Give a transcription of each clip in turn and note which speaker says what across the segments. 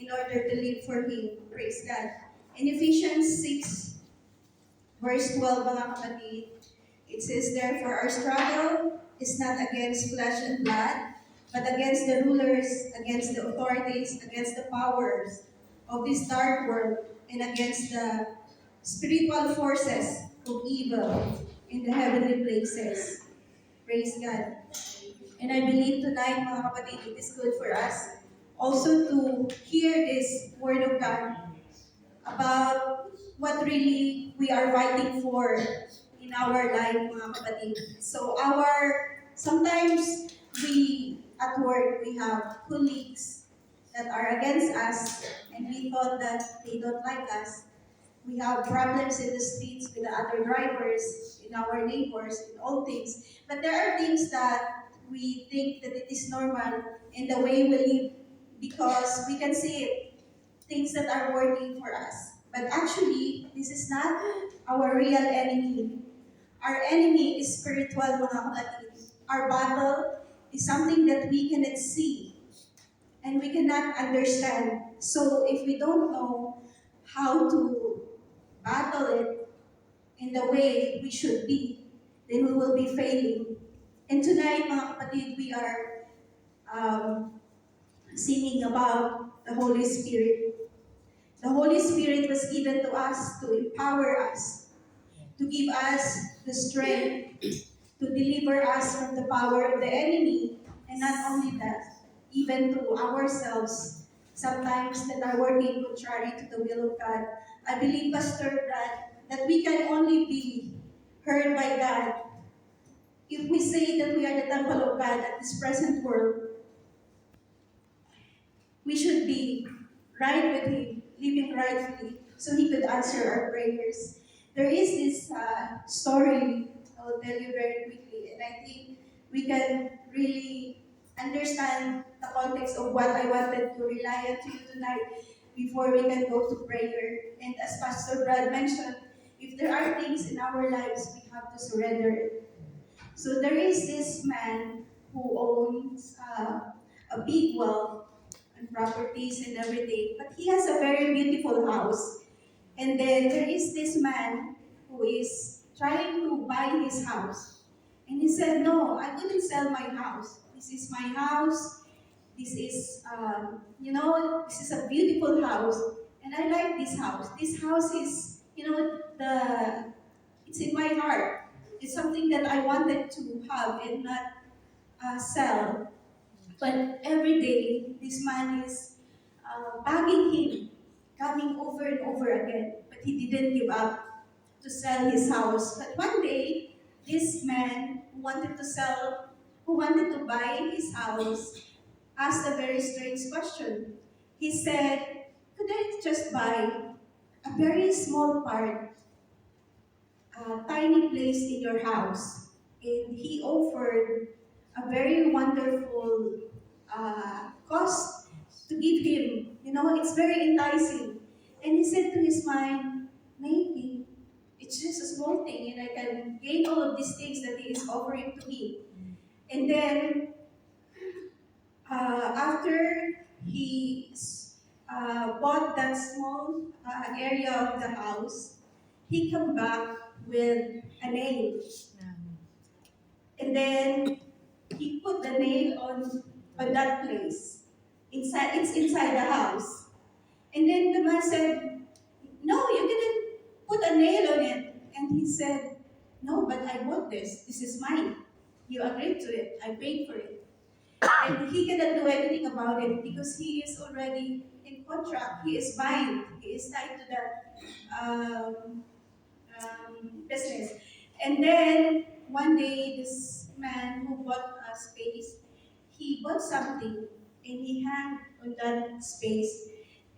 Speaker 1: in order to live for Him. Praise God. In Ephesians 6, verse 12, mga kapatid, it says, "Therefore our struggle is not against flesh and blood, but against the rulers, against the authorities, against the powers of this dark world, and against the spiritual forces of evil in the heavenly places." Praise God. And I believe tonight, mga kapatid, it is good for us also to hear this word of God about what really we are fighting for in our life, mga kapatid. So sometimes at work, we have colleagues that are against us, and we thought that they don't like us. We have problems in the streets with the other drivers, in our neighbors, in all things. But there are things that we think that it is normal in the way we live because we can see it, things that are working for us. But actually, this is not our real enemy. Our enemy is spiritual, mga kapatid. Our battle is something that we cannot see and we cannot understand. So if we don't know how to battle it in the way we should be, then we will be failing. And tonight, mga kapatid, we are singing about the Holy Spirit. The Holy Spirit was given to us to empower us, to give us the strength to deliver us from the power of the enemy, and not only that, even to ourselves, sometimes that are working contrary to the will of God. I believe, Pastor Brad, that we can only be heard by God if we say that we are the temple of God at this present world. We should be right with Him, living rightfully, so He could answer our prayers. There is this story I'll tell you very quickly, and I think we can really understand the context of what I wanted to rely on to you tonight before we can go to prayer. And as Pastor Brad mentioned, if there are things in our lives, we have to surrender it. So there is this man who owns a big wealth and properties and everything, but he has a very beautiful house. And then there is this man who is trying to buy his house. And he said, "No, I wouldn't sell my house. This is my house. This is, this is a beautiful house. And I like this house. This house is, it's in my heart. It's something that I wanted to have and not sell." But every day, this man is bugging him, coming over and over again. But he didn't give up to sell his house. But one day, this man who wanted to buy his house, asked a very strange question. He said, "Could I just buy a very small part, a tiny place in your house?" And he offered a very wonderful cost to give him. It's very enticing. And he said to his mind, "Maybe it's just a small thing and I can gain all of these things that he is offering to me." And then after he bought that small area of the house, he come back with a nail. And then he put the nail on that place. It's inside the house. And then the man said, "No, you didn't put a nail on it." And he said, "No, but I bought this. This is mine. You agreed to it. I paid for it." And he cannot do anything about it because he is already in contract. He is bind. He is tied to that business. And then one day, this man who bought a space, he bought something and he hung on that space.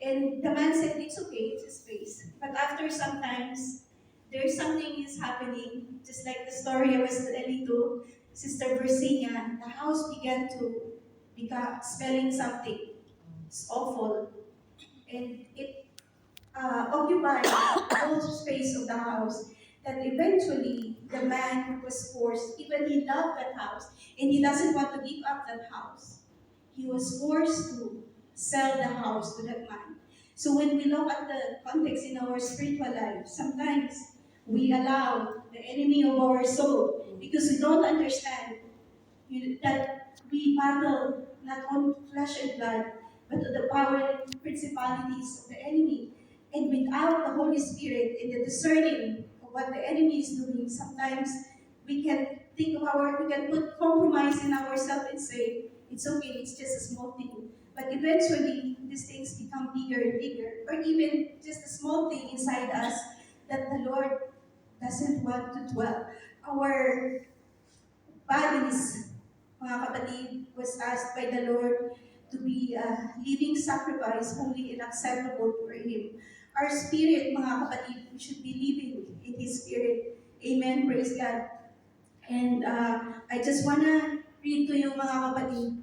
Speaker 1: And the man said, "It's okay, it's a space." But after sometimes, there's something is happening, just like the story I was telling to Sister Versinia. The house began to become smelling something. It's awful. And it occupied the whole space of the house. That eventually the man was forced, even he loved that house, and he doesn't want to give up that house. He was forced to sell the house to that man. So when we look at the context in our spiritual life, sometimes we allow the enemy of our soul because we don't understand that we battle not on flesh and blood, but to the power and principalities of the enemy. And without the Holy Spirit in the discerning of what the enemy is doing, sometimes we can we can put compromise in ourselves and say, it's okay, it's just a small thing. But eventually, these things become bigger and bigger, or even just a small thing inside us that the Lord doesn't want to dwell. Our bodies, mga kapatid, was asked by the Lord to be a living sacrifice, holy and acceptable for Him. Our spirit, mga kapatid, we should be living in His Spirit. Amen. Praise God. And I just want to read to you, mga kapatid,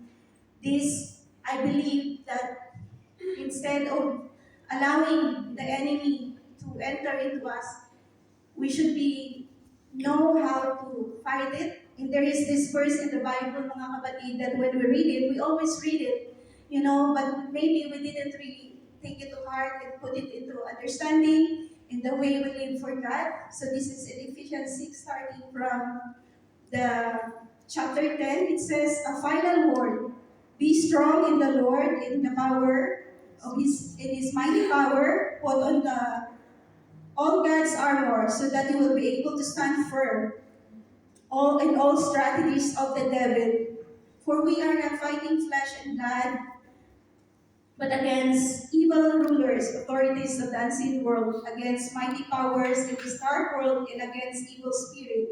Speaker 1: this, I believe that instead of allowing the enemy to enter into us, we should be know how to fight it. And there is this verse in the Bible, mga kapatid, that when we read it, we always read it, but maybe we didn't really take it to heart and put it into understanding in the way we live for God. So this is in Ephesians 6, starting from the chapter 10. It says, a final word, be strong in the Lord, in the power of in His mighty power, put on all God's armor, so that you will be able to stand firm in all strategies of the devil. For we are not fighting flesh and blood, but against evil rulers, authorities of the unseen world, against mighty powers in this dark world, and against evil spirit.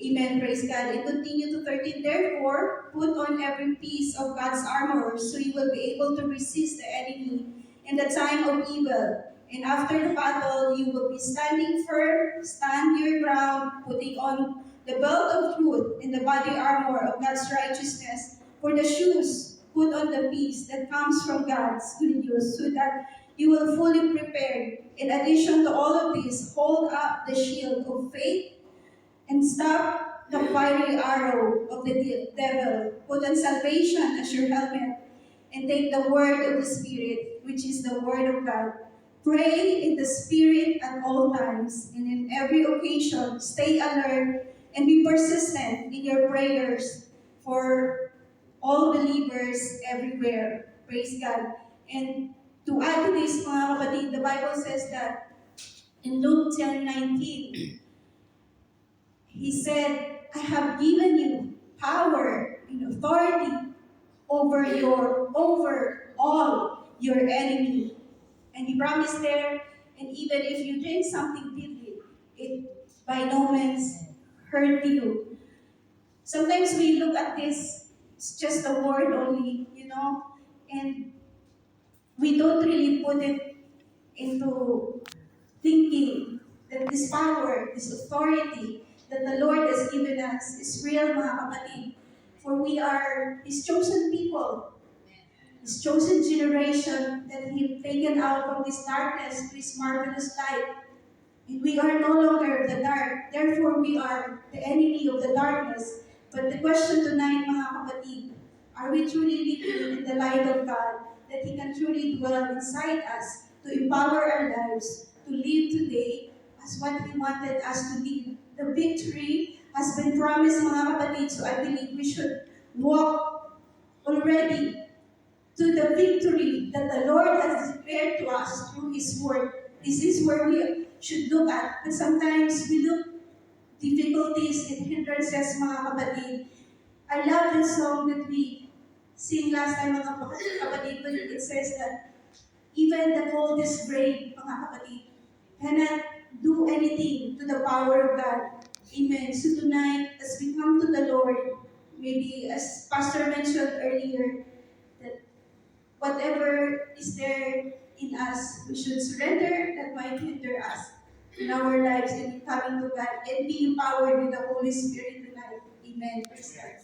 Speaker 1: Amen, praise God. And continue to 13. Therefore, put on every piece of God's armor, so you will be able to resist the enemy in the time of evil. And after the battle, you will be standing firm, stand your ground, putting on the belt of truth and the body armor of God's righteousness. For the shoes, put on the peace that comes from God's good news, so that you will fully prepared. In addition to all of this, hold up the shield of faith and stop the fiery arrow of the devil. Put on salvation as your helmet, and take the word of the Spirit, which is the word of God. Pray in the Spirit at all times, and in every occasion, stay alert and be persistent in your prayers for all believers everywhere. Praise God. And to add to this, mga kapatid, the Bible says that in Luke 10:19, He said, I have given you power and authority over all your enemy. And He promised there, and even if you drink something deadly, it by no means hurt you. Sometimes we look at this, it's just a word only, and we don't really put it into thinking that this power, this authority that the Lord has given us is real, mga kapatid. For we are His chosen people, His chosen generation that He taken out from this darkness to His marvelous light. And we are no longer the dark. Therefore, we are the enemy of the darkness. But the question tonight, mga kapatid, are we truly living in the light of God, that He can truly dwell inside us to empower our lives to live today as what He wanted us to live? The victory has been promised, mga kapatid, so I believe we should walk already to the victory that the Lord has declared to us through His Word. This is where we should look at. But sometimes we look difficulties and hindrances, mga kapatid. I love the song that we sing last time, mga kapatid, but it says that even the coldest grave, mga kapatid, cannot do anything to the power of God. Amen. So tonight, as we come to the Lord, maybe as Pastor mentioned earlier, that whatever is there in us, we should surrender that might hinder us in our lives and in coming to God and be empowered with the Holy Spirit tonight. Amen. Praise God.